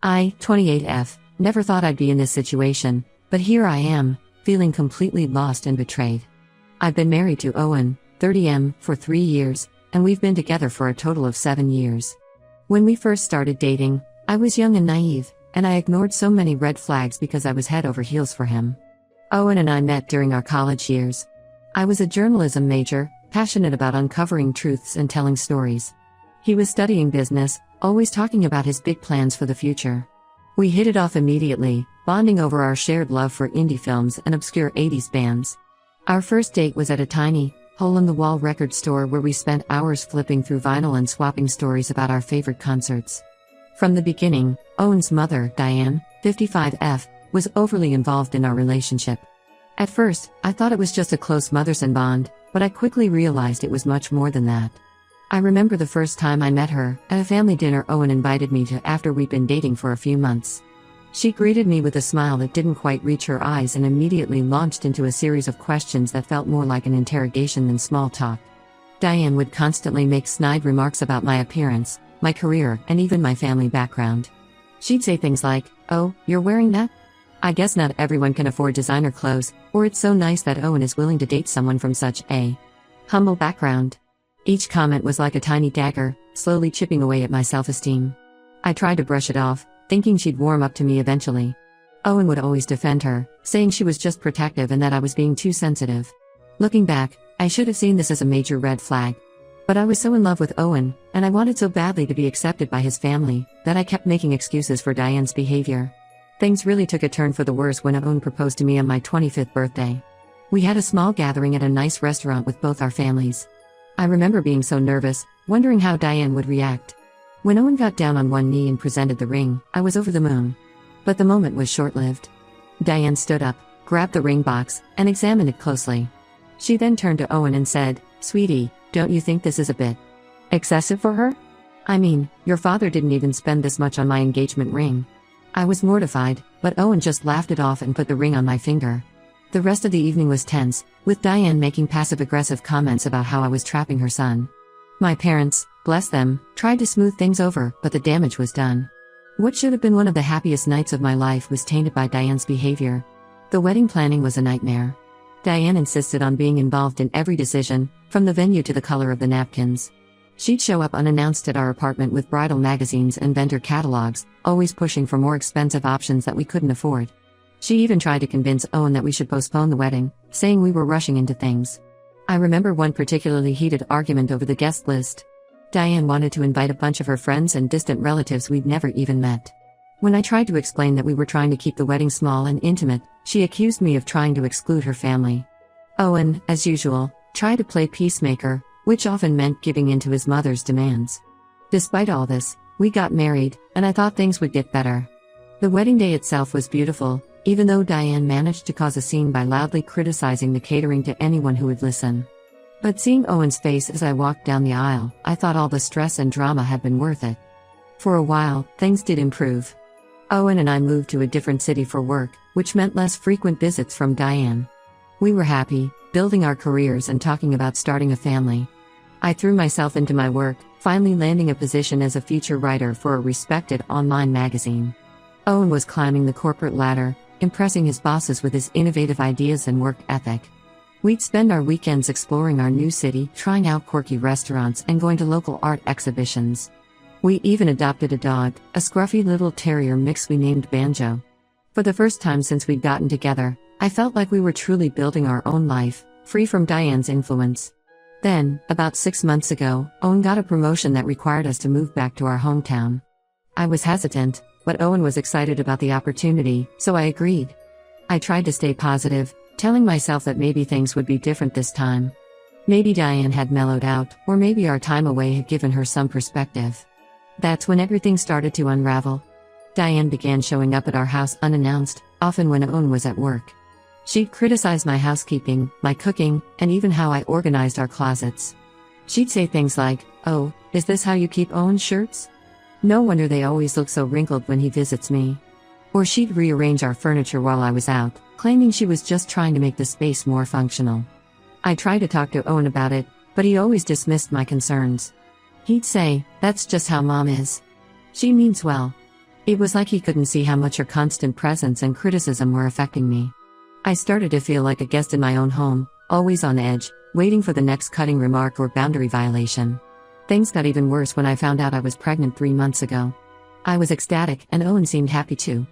I, 28F, never thought I'd be in this situation, but here I am, feeling completely lost and betrayed. I've been married to Owen, 30M, for 3 years, and we've been together for a total of 7 years. When we first started dating, I was young and naive, and I ignored so many red flags because I was head over heels for him. Owen and I met during our college years. I was a journalism major, passionate about uncovering truths and telling stories. He was studying business, always talking about his big plans for the future. We hit it off immediately, bonding over our shared love for indie films and obscure 80s bands. Our first date was at a tiny, hole-in-the-wall record store where we spent hours flipping through vinyl and swapping stories about our favorite concerts. From the beginning, Owen's mother, Diane, 55F, was overly involved in our relationship. At first, I thought it was just a close mother-son bond, but I quickly realized it was much more than that. I remember the first time I met her, at a family dinner Owen invited me to after we'd been dating for a few months. She greeted me with a smile that didn't quite reach her eyes and immediately launched into a series of questions that felt more like an interrogation than small talk. Diane would constantly make snide remarks about my appearance, my career, and even my family background. She'd say things like, "Oh, you're wearing that? I guess not everyone can afford designer clothes," or "It's so nice that Owen is willing to date someone from such a humble background." Each comment was like a tiny dagger, slowly chipping away at my self-esteem. I tried to brush it off, thinking she'd warm up to me eventually. Owen would always defend her, saying she was just protective and that I was being too sensitive. Looking back, I should have seen this as a major red flag. But I was so in love with Owen, and I wanted so badly to be accepted by his family, that I kept making excuses for Diane's behavior. Things really took a turn for the worse when Owen proposed to me on my 25th birthday. We had a small gathering at a nice restaurant with both our families. I remember being so nervous, wondering how Diane would react. When Owen got down on one knee and presented the ring, I was over the moon. But the moment was short-lived. Diane stood up, grabbed the ring box, and examined it closely. She then turned to Owen and said, "Sweetie, don't you think this is a bit excessive for her? I mean, your father didn't even spend this much on my engagement ring." I was mortified, but Owen just laughed it off and put the ring on my finger. The rest of the evening was tense, with Diane making passive-aggressive comments about how I was trapping her son. My parents, bless them, tried to smooth things over, but the damage was done. What should have been one of the happiest nights of my life was tainted by Diane's behavior. The wedding planning was a nightmare. Diane insisted on being involved in every decision, from the venue to the color of the napkins. She'd show up unannounced at our apartment with bridal magazines and vendor catalogs, always pushing for more expensive options that we couldn't afford. She even tried to convince Owen that we should postpone the wedding, saying we were rushing into things. I remember one particularly heated argument over the guest list. Diane wanted to invite a bunch of her friends and distant relatives we'd never even met. When I tried to explain that we were trying to keep the wedding small and intimate, she accused me of trying to exclude her family. Owen, as usual, tried to play peacemaker, which often meant giving in to his mother's demands. Despite all this, we got married, and I thought things would get better. The wedding day itself was beautiful, even though Diane managed to cause a scene by loudly criticizing the catering to anyone who would listen. But seeing Owen's face as I walked down the aisle, I thought all the stress and drama had been worth it. For a while, things did improve. Owen and I moved to a different city for work, which meant less frequent visits from Diane. We were happy, building our careers and talking about starting a family. I threw myself into my work, finally landing a position as a feature writer for a respected online magazine. Owen was climbing the corporate ladder, impressing his bosses with his innovative ideas and work ethic. We'd spend our weekends exploring our new city, trying out quirky restaurants and going to local art exhibitions. We even adopted a dog, a scruffy little terrier mix we named Banjo. For the first time since we'd gotten together, I felt like we were truly building our own life, free from Diane's influence. Then, about 6 months ago, Owen got a promotion that required us to move back to our hometown. I was hesitant, but Owen was excited about the opportunity, so I agreed. I tried to stay positive, telling myself that maybe things would be different this time. Maybe Diane had mellowed out, or maybe our time away had given her some perspective. That's when everything started to unravel. Diane began showing up at our house unannounced, often when Owen was at work. She'd criticize my housekeeping, my cooking, and even how I organized our closets. She'd say things like, "Oh, is this how you keep Owen's shirts? No wonder they always look so wrinkled when he visits me." Or she'd rearrange our furniture while I was out, claiming she was just trying to make the space more functional. I tried to talk to Owen about it, but he always dismissed my concerns. He'd say, "That's just how Mom is. She means well." It was like he couldn't see how much her constant presence and criticism were affecting me. I started to feel like a guest in my own home, always on edge, waiting for the next cutting remark or boundary violation. Things got even worse when I found out I was pregnant 3 months ago. I was ecstatic, and Owen seemed happy too.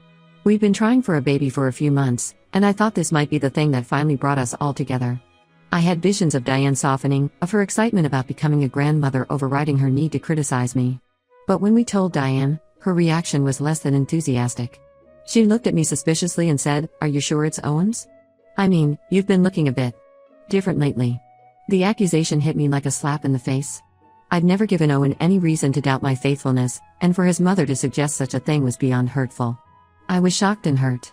We'd been trying for a baby for a few months, and I thought this might be the thing that finally brought us all together. I had visions of Diane softening, of her excitement about becoming a grandmother overriding her need to criticize me. But when we told Diane, her reaction was less than enthusiastic. She looked at me suspiciously and said, "Are you sure it's Owen's? I mean, you've been looking a bit different lately." The accusation hit me like a slap in the face. I'd never given Owen any reason to doubt my faithfulness, and for his mother to suggest such a thing was beyond hurtful. I was shocked and hurt.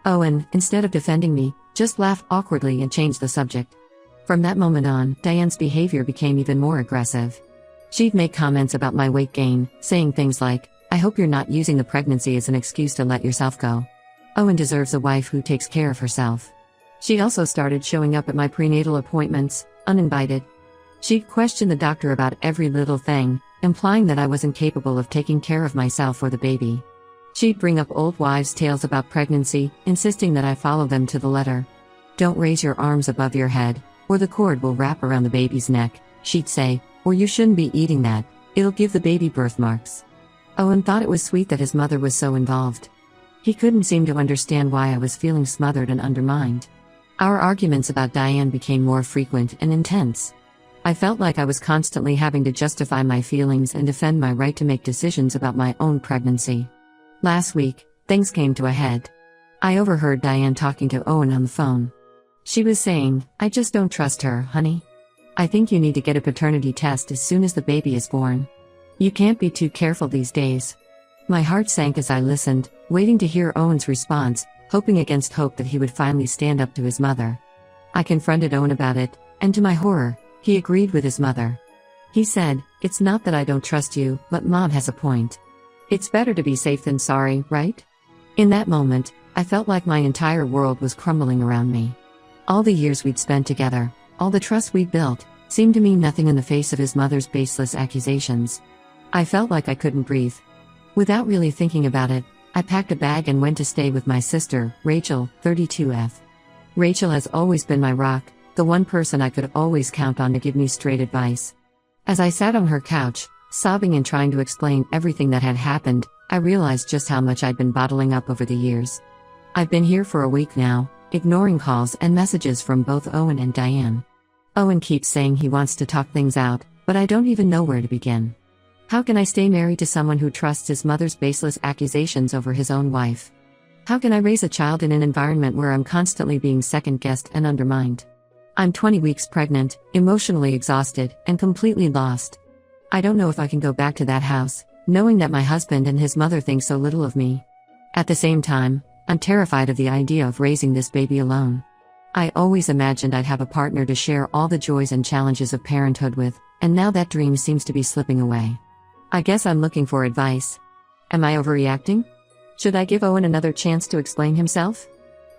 Owen, instead of defending me, just laughed awkwardly and changed the subject. From that moment on, Diane's behavior became even more aggressive. She'd make comments about my weight gain, saying things like, "I hope you're not using the pregnancy as an excuse to let yourself go. Owen deserves a wife who takes care of herself." She also started showing up at my prenatal appointments, uninvited. She'd question the doctor about every little thing, implying that I wasn't capable of taking care of myself or the baby. She'd bring up old wives' tales about pregnancy, insisting that I follow them to the letter. "Don't raise your arms above your head, or the cord will wrap around the baby's neck," she'd say, "or you shouldn't be eating that, it'll give the baby birthmarks." Owen thought it was sweet that his mother was so involved. He couldn't seem to understand why I was feeling smothered and undermined. Our arguments about Diane became more frequent and intense. I felt like I was constantly having to justify my feelings and defend my right to make decisions about my own pregnancy. Last week, things came to a head. I overheard Diane talking to Owen on the phone. She was saying, "I just don't trust her, honey. I think you need to get a paternity test as soon as the baby is born. You can't be too careful these days." My heart sank as I listened, waiting to hear Owen's response, hoping against hope that he would finally stand up to his mother. I confronted Owen about it, and to my horror, he agreed with his mother. He said, "It's not that I don't trust you, but Mom has a point. It's better to be safe than sorry, right?" In that moment, I felt like my entire world was crumbling around me. All the years we'd spent together, all the trust we'd built, seemed to mean nothing in the face of his mother's baseless accusations. I felt like I couldn't breathe. Without really thinking about it, I packed a bag and went to stay with my sister, Rachel, 32F. Rachel has always been my rock, the one person I could always count on to give me straight advice. As I sat on her couch, sobbing and trying to explain everything that had happened, I realized just how much I'd been bottling up over the years. I've been here for a week now, ignoring calls and messages from both Owen and Diane. Owen keeps saying he wants to talk things out, but I don't even know where to begin. How can I stay married to someone who trusts his mother's baseless accusations over his own wife? How can I raise a child in an environment where I'm constantly being second-guessed and undermined? I'm 20 weeks pregnant, emotionally exhausted, and completely lost. I don't know if I can go back to that house, knowing that my husband and his mother think so little of me. At the same time, I'm terrified of the idea of raising this baby alone. I always imagined I'd have a partner to share all the joys and challenges of parenthood with, and now that dream seems to be slipping away. I guess I'm looking for advice. Am I overreacting? Should I give Owen another chance to explain himself?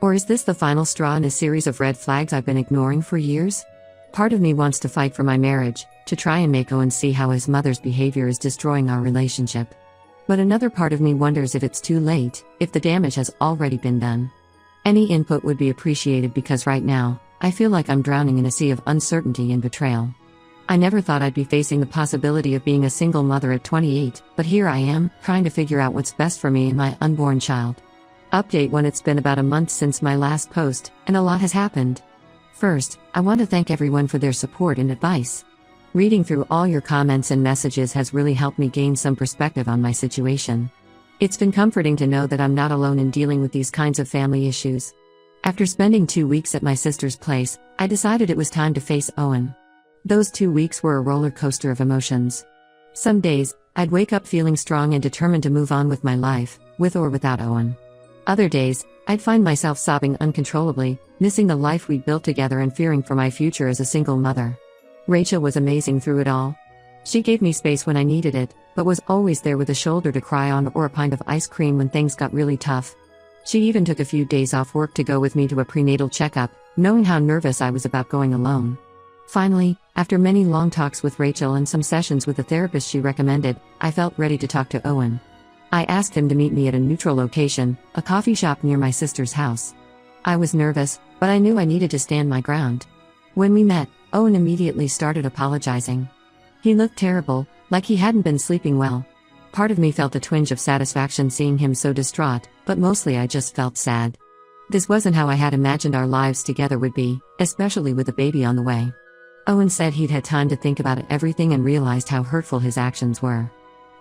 Or is this the final straw in a series of red flags I've been ignoring for years? Part of me wants to fight for my marriage, to try and make Owen see how his mother's behavior is destroying our relationship. But another part of me wonders if it's too late, if the damage has already been done. Any input would be appreciated because right now, I feel like I'm drowning in a sea of uncertainty and betrayal. I never thought I'd be facing the possibility of being a single mother at 28, but here I am, trying to figure out what's best for me and my unborn child. Update when it's been about a month since my last post, and a lot has happened. First, I want to thank everyone for their support and advice. Reading through all your comments and messages has really helped me gain some perspective on my situation. It's been comforting to know that I'm not alone in dealing with these kinds of family issues. After spending 2 weeks at my sister's place, I decided it was time to face Owen. Those 2 weeks were a roller coaster of emotions. Some days, I'd wake up feeling strong and determined to move on with my life, with or without Owen. Other days, I'd find myself sobbing uncontrollably, missing the life we'd built together and fearing for my future as a single mother. Rachel was amazing through it all. She gave me space when I needed it, but was always there with a shoulder to cry on or a pint of ice cream when things got really tough. She even took a few days off work to go with me to a prenatal checkup, knowing how nervous I was about going alone. Finally, after many long talks with Rachel and some sessions with the therapist she recommended, I felt ready to talk to Owen. I asked him to meet me at a neutral location, a coffee shop near my sister's house. I was nervous, but I knew I needed to stand my ground. When we met, Owen immediately started apologizing. He looked terrible, like he hadn't been sleeping well. Part of me felt a twinge of satisfaction seeing him so distraught, but mostly I just felt sad. This wasn't how I had imagined our lives together would be, especially with a baby on the way. Owen said he'd had time to think about everything and realized how hurtful his actions were.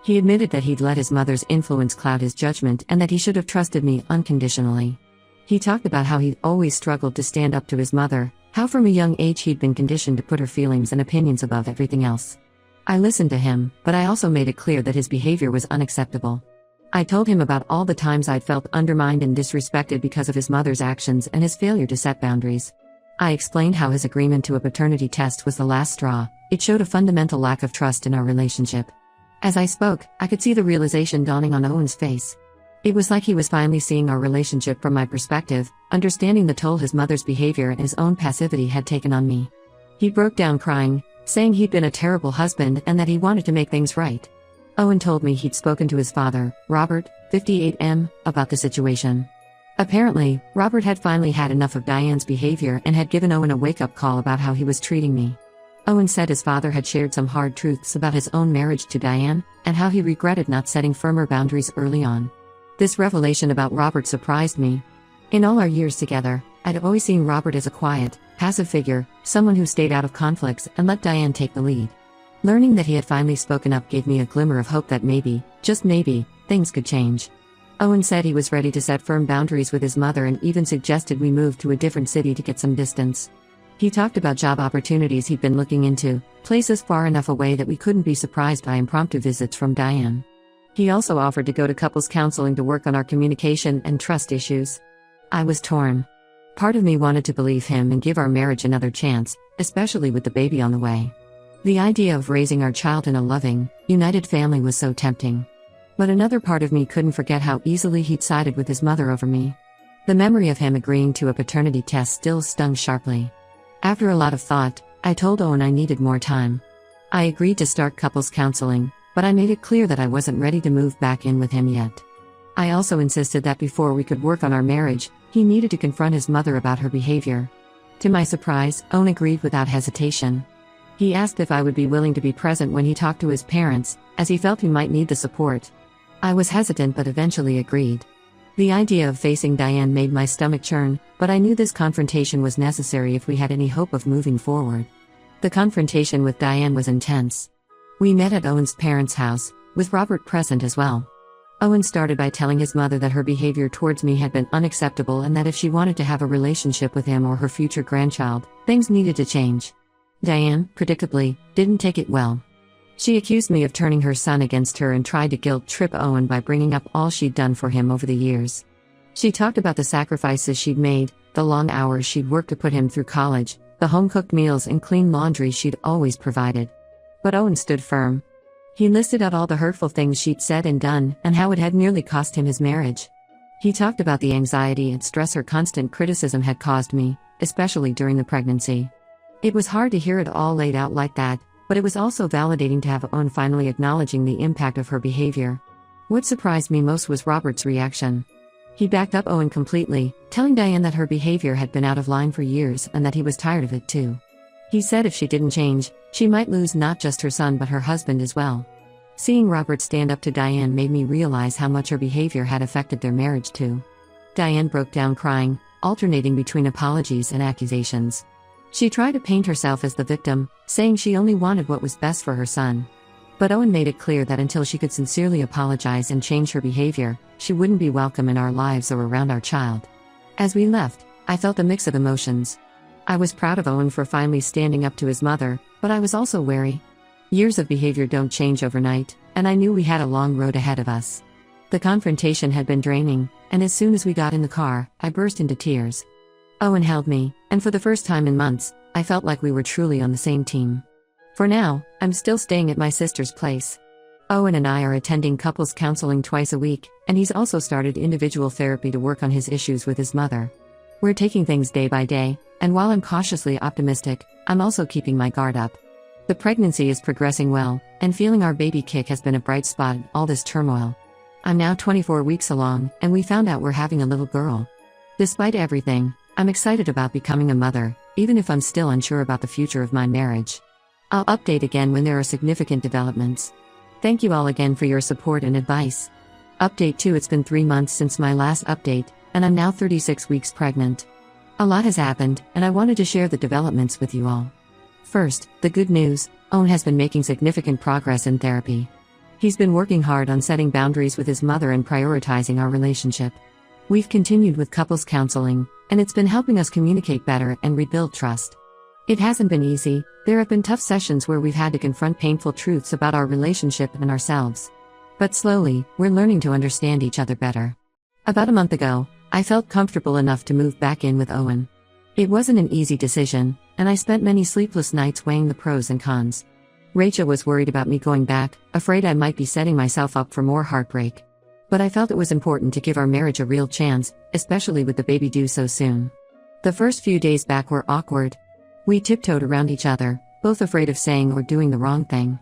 He admitted that he'd let his mother's influence cloud his judgment and that he should have trusted me unconditionally. He talked about how he'd always struggled to stand up to his mother, how from a young age he'd been conditioned to put her feelings and opinions above everything else. I listened to him, but I also made it clear that his behavior was unacceptable. I told him about all the times I'd felt undermined and disrespected because of his mother's actions and his failure to set boundaries. I explained how his agreement to a paternity test was the last straw. It showed a fundamental lack of trust in our relationship. As I spoke, I could see the realization dawning on Owen's face. It was like he was finally seeing our relationship from my perspective, understanding the toll his mother's behavior and his own passivity had taken on me. He broke down crying, saying he'd been a terrible husband and that he wanted to make things right. Owen told me he'd spoken to his father, Robert, 58M, about the situation. Apparently, Robert had finally had enough of Diane's behavior and had given Owen a wake-up call about how he was treating me. Owen said his father had shared some hard truths about his own marriage to Diane, and how he regretted not setting firmer boundaries early on. This revelation about Robert surprised me. In all our years together, I'd always seen Robert as a quiet, passive figure, someone who stayed out of conflicts and let Diane take the lead. Learning that he had finally spoken up gave me a glimmer of hope that maybe, just maybe, things could change. Owen said he was ready to set firm boundaries with his mother and even suggested we move to a different city to get some distance. He talked about job opportunities he'd been looking into, places far enough away that we couldn't be surprised by impromptu visits from Diane. He also offered to go to couples counseling to work on our communication and trust issues. I was torn. Part of me wanted to believe him and give our marriage another chance, especially with the baby on the way. The idea of raising our child in a loving, united family was so tempting. But another part of me couldn't forget how easily he'd sided with his mother over me. The memory of him agreeing to a paternity test still stung sharply. After a lot of thought, I told Owen I needed more time. I agreed to start couples counseling, but I made it clear that I wasn't ready to move back in with him yet. I also insisted that before we could work on our marriage, he needed to confront his mother about her behavior. To my surprise, Owen agreed without hesitation. He asked if I would be willing to be present when he talked to his parents, as he felt he might need the support. I was hesitant but eventually agreed. The idea of facing Diane made my stomach churn, but I knew this confrontation was necessary if we had any hope of moving forward. The confrontation with Diane was intense. We met at Owen's parents' house, with Robert present as well. Owen started by telling his mother that her behavior towards me had been unacceptable and that if she wanted to have a relationship with him or her future grandchild, things needed to change. Diane, predictably, didn't take it well. She accused me of turning her son against her and tried to guilt-trip Owen by bringing up all she'd done for him over the years. She talked about the sacrifices she'd made, the long hours she'd worked to put him through college, the home-cooked meals and clean laundry she'd always provided. But Owen stood firm. He listed out all the hurtful things she'd said and done, and how it had nearly cost him his marriage. He talked about the anxiety and stress her constant criticism had caused me, especially during the pregnancy. It was hard to hear it all laid out like that, but it was also validating to have Owen finally acknowledging the impact of her behavior. What surprised me most was Robert's reaction. He backed up Owen completely, telling Diane that her behavior had been out of line for years and that he was tired of it too. He said if she didn't change, she might lose not just her son but her husband as well. Seeing Robert stand up to Diane made me realize how much her behavior had affected their marriage too. Diane broke down crying, alternating between apologies and accusations. She tried to paint herself as the victim, saying she only wanted what was best for her son. But Owen made it clear that until she could sincerely apologize and change her behavior, she wouldn't be welcome in our lives or around our child. As we left, I felt a mix of emotions. I was proud of Owen for finally standing up to his mother, but I was also wary. Years of behavior don't change overnight, and I knew we had a long road ahead of us. The confrontation had been draining, and as soon as we got in the car, I burst into tears. Owen held me, and for the first time in months, I felt like we were truly on the same team. For now, I'm still staying at my sister's place. Owen and I are attending couples counseling twice a week, and he's also started individual therapy to work on his issues with his mother. We're taking things day by day, and while I'm cautiously optimistic, I'm also keeping my guard up. The pregnancy is progressing well, and feeling our baby kick has been a bright spot in all this turmoil. I'm now 24 weeks along, and we found out we're having a little girl. Despite everything, I'm excited about becoming a mother, even if I'm still unsure about the future of my marriage. I'll update again when there are significant developments. Thank you all again for your support and advice. Update 2. It's been 3 months since my last update, and I'm now 36 weeks pregnant. A lot has happened, and I wanted to share the developments with you all. First, the good news: Owen has been making significant progress in therapy. He's been working hard on setting boundaries with his mother and prioritizing our relationship. We've continued with couples counseling, and it's been helping us communicate better and rebuild trust. It hasn't been easy. There have been tough sessions where we've had to confront painful truths about our relationship and ourselves. But slowly, we're learning to understand each other better. About a month ago, I felt comfortable enough to move back in with Owen. It wasn't an easy decision, and I spent many sleepless nights weighing the pros and cons. Rachel was worried about me going back, afraid I might be setting myself up for more heartbreak. But I felt it was important to give our marriage a real chance, especially with the baby due so soon. The first few days back were awkward. We tiptoed around each other, both afraid of saying or doing the wrong thing.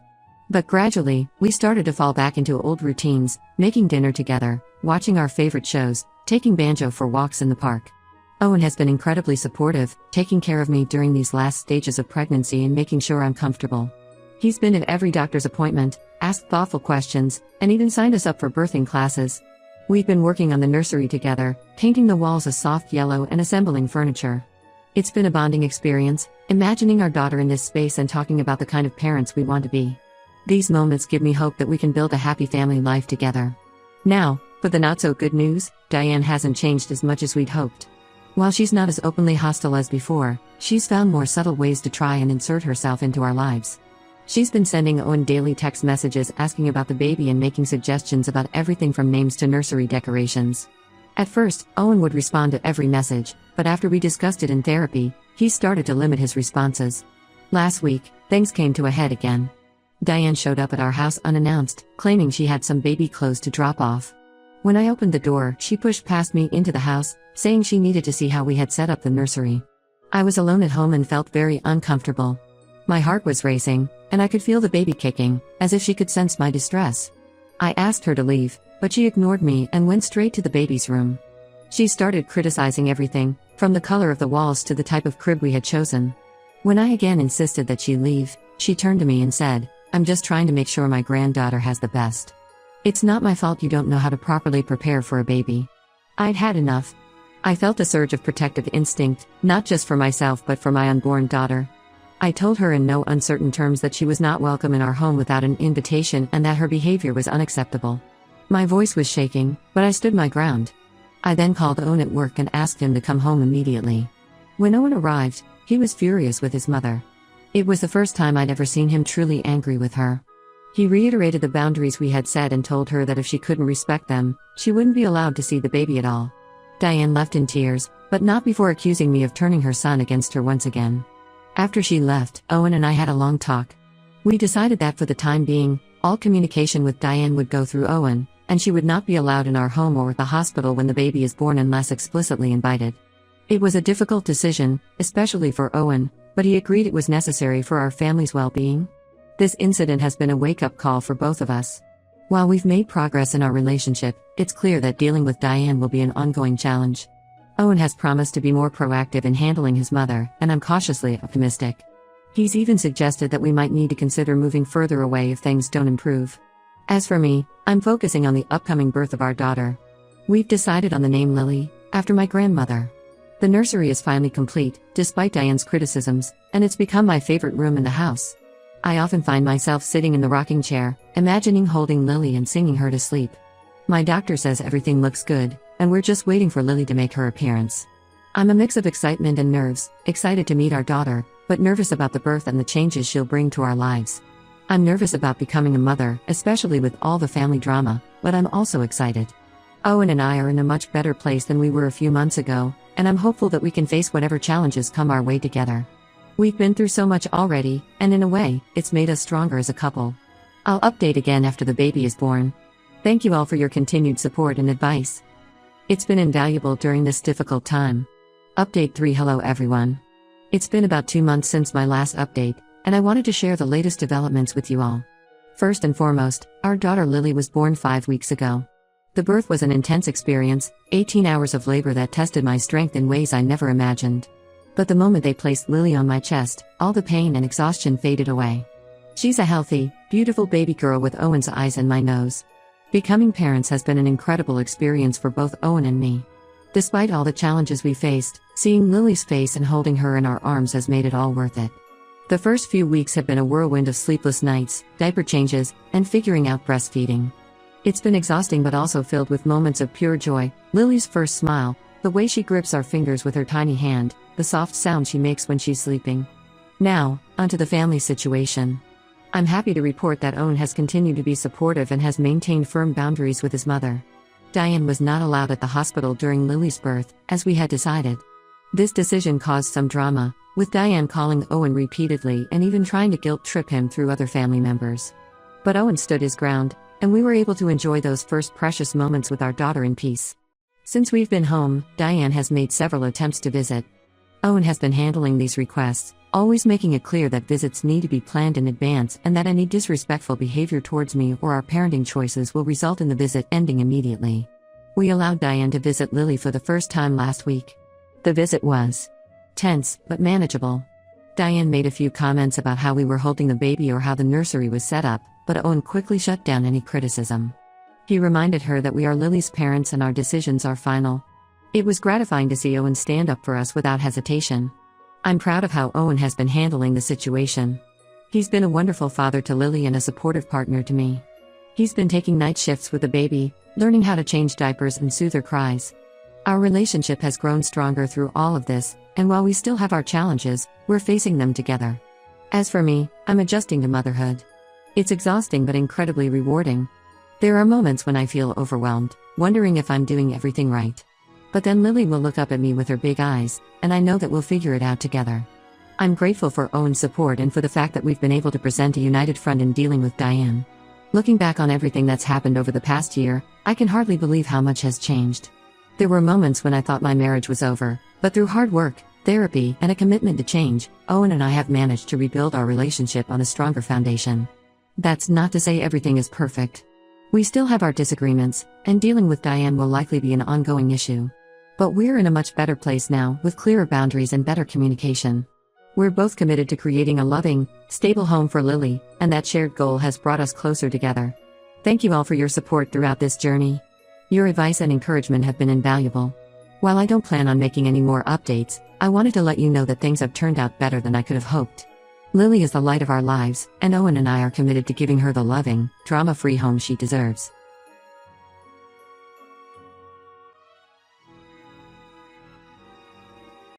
But gradually, we started to fall back into old routines, making dinner together, watching our favorite shows, taking Banjo for walks in the park. Owen has been incredibly supportive, taking care of me during these last stages of pregnancy and making sure I'm comfortable. He's been at every doctor's appointment, asked thoughtful questions, and even signed us up for birthing classes. We've been working on the nursery together, painting the walls a soft yellow and assembling furniture. It's been a bonding experience, imagining our daughter in this space and talking about the kind of parents we want to be. These moments give me hope that we can build a happy family life together. Now, for the not-so-good news: Diane hasn't changed as much as we'd hoped. While she's not as openly hostile as before, she's found more subtle ways to try and insert herself into our lives. She's been sending Owen daily text messages asking about the baby and making suggestions about everything from names to nursery decorations. At first, Owen would respond to every message, but after we discussed it in therapy, he started to limit his responses. Last week, things came to a head again. Diane showed up at our house unannounced, claiming she had some baby clothes to drop off. When I opened the door, she pushed past me into the house, saying she needed to see how we had set up the nursery. I was alone at home and felt very uncomfortable. My heart was racing, and I could feel the baby kicking, as if she could sense my distress. I asked her to leave, but she ignored me and went straight to the baby's room. She started criticizing everything, from the color of the walls to the type of crib we had chosen. When I again insisted that she leave, she turned to me and said, "I'm just trying to make sure my granddaughter has the best. It's not my fault you don't know how to properly prepare for a baby." I'd had enough. I felt a surge of protective instinct, not just for myself but for my unborn daughter. I told her in no uncertain terms that she was not welcome in our home without an invitation and that her behavior was unacceptable. My voice was shaking, but I stood my ground. I then called Owen at work and asked him to come home immediately. When Owen arrived, he was furious with his mother. It was the first time I'd ever seen him truly angry with her. He reiterated the boundaries we had set and told her that if she couldn't respect them, she wouldn't be allowed to see the baby at all. Diane left in tears, but not before accusing me of turning her son against her once again. After she left, Owen and I had a long talk. We decided that for the time being, all communication with Diane would go through Owen, and she would not be allowed in our home or at the hospital when the baby is born unless explicitly invited. It was a difficult decision, especially for Owen, but he agreed it was necessary for our family's well-being. This incident has been a wake-up call for both of us. While we've made progress in our relationship, it's clear that dealing with Diane will be an ongoing challenge. Owen has promised to be more proactive in handling his mother, and I'm cautiously optimistic. He's even suggested that we might need to consider moving further away if things don't improve. As for me, I'm focusing on the upcoming birth of our daughter. We've decided on the name Lily, after my grandmother. The nursery is finally complete, despite Diane's criticisms, and it's become my favorite room in the house. I often find myself sitting in the rocking chair, imagining holding Lily and singing her to sleep. My doctor says everything looks good, and we're just waiting for Lily to make her appearance. I'm a mix of excitement and nerves, excited to meet our daughter, but nervous about the birth and the changes she'll bring to our lives. I'm nervous about becoming a mother, especially with all the family drama, but I'm also excited. Owen and I are in a much better place than we were a few months ago, and I'm hopeful that we can face whatever challenges come our way together. We've been through so much already, and in a way, it's made us stronger as a couple. I'll update again after the baby is born. Thank you all for your continued support and advice. It's been invaluable during this difficult time. Update 3. Hello everyone. It's been about 2 months since my last update, and I wanted to share the latest developments with you all. First and foremost, our daughter Lily was born 5 weeks ago. The birth was an intense experience, 18 hours of labor that tested my strength in ways I never imagined. But the moment they placed Lily on my chest, all the pain and exhaustion faded away. She's a healthy, beautiful baby girl with Owen's eyes and my nose. Becoming parents has been an incredible experience for both Owen and me. Despite all the challenges we faced, seeing Lily's face and holding her in our arms has made it all worth it. The first few weeks have been a whirlwind of sleepless nights, diaper changes, and figuring out breastfeeding. It's been exhausting but also filled with moments of pure joy. Lily's first smile, the way she grips our fingers with her tiny hand, the soft sound she makes when she's sleeping. Now, onto the family situation. I'm happy to report that Owen has continued to be supportive and has maintained firm boundaries with his mother. Diane was not allowed at the hospital during Lily's birth, as we had decided. This decision caused some drama, with Diane calling Owen repeatedly and even trying to guilt-trip him through other family members. But Owen stood his ground, and we were able to enjoy those first precious moments with our daughter in peace. Since we've been home, Diane has made several attempts to visit. Owen has been handling these requests, always making it clear that visits need to be planned in advance and that any disrespectful behavior towards me or our parenting choices will result in the visit ending immediately. We allowed Diane to visit Lily for the first time last week. The visit was tense, but manageable. Diane made a few comments about how we were holding the baby or how the nursery was set up, but Owen quickly shut down any criticism. He reminded her that we are Lily's parents and our decisions are final. It was gratifying to see Owen stand up for us without hesitation. I'm proud of how Owen has been handling the situation. He's been a wonderful father to Lily and a supportive partner to me. He's been taking night shifts with the baby, learning how to change diapers and soothe her cries. Our relationship has grown stronger through all of this, and while we still have our challenges, we're facing them together. As for me, I'm adjusting to motherhood. It's exhausting but incredibly rewarding. There are moments when I feel overwhelmed, wondering if I'm doing everything right. But then Lily will look up at me with her big eyes, and I know that we'll figure it out together. I'm grateful for Owen's support and for the fact that we've been able to present a united front in dealing with Diane. Looking back on everything that's happened over the past year, I can hardly believe how much has changed. There were moments when I thought my marriage was over, but through hard work, therapy, and a commitment to change, Owen and I have managed to rebuild our relationship on a stronger foundation. That's not to say everything is perfect. We still have our disagreements, and dealing with Diane will likely be an ongoing issue. But we're in a much better place now, with clearer boundaries and better communication. We're both committed to creating a loving, stable home for Lily, and that shared goal has brought us closer together. Thank you all for your support throughout this journey. Your advice and encouragement have been invaluable. While I don't plan on making any more updates, I wanted to let you know that things have turned out better than I could have hoped. Lily is the light of our lives, and Owen and I are committed to giving her the loving, drama-free home she deserves.